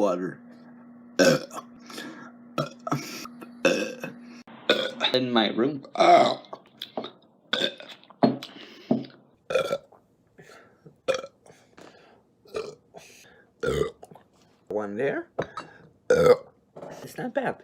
water. In my room. One there. It's not bad.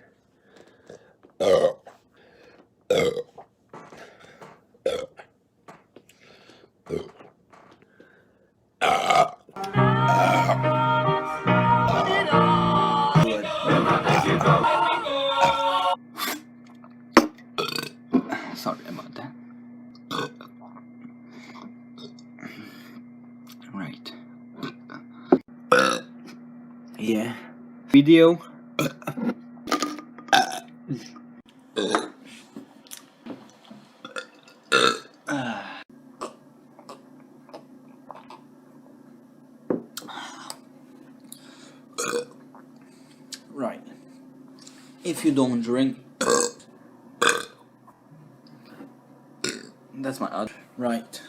Sorry about that. Right. Yeah. Video. Right. If you don't drink, that's my other. Right.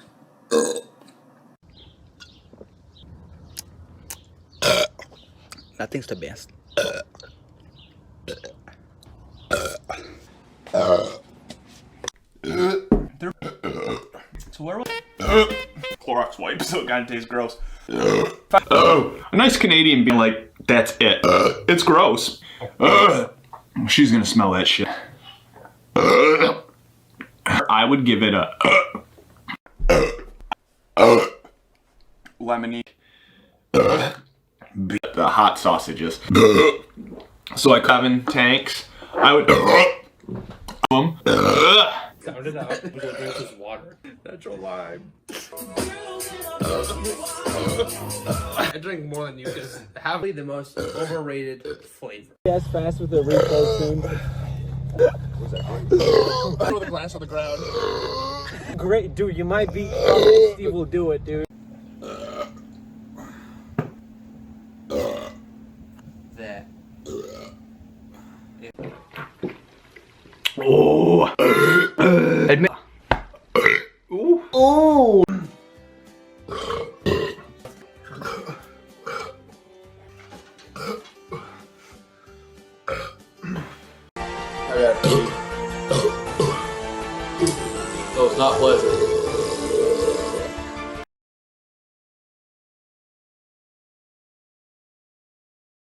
Nothing's the best. So where was Clorox wipes, so it kind of tastes gross. Oh, a nice Canadian being like, that's it. It's gross. She's gonna smell that shit. I would give it a lemony. The hot sausages. So like having tanks, I would them. Sound it out. We'll go drink this water. Natural lime. I drink more than you because happily the most overrated flavor. Yes, fast with the repo soon. Throw the glass on the ground. Great, dude. You might be. Steve will do it, dude. That. Oh. Admit. Ooh. Oh. So it's not pleasant.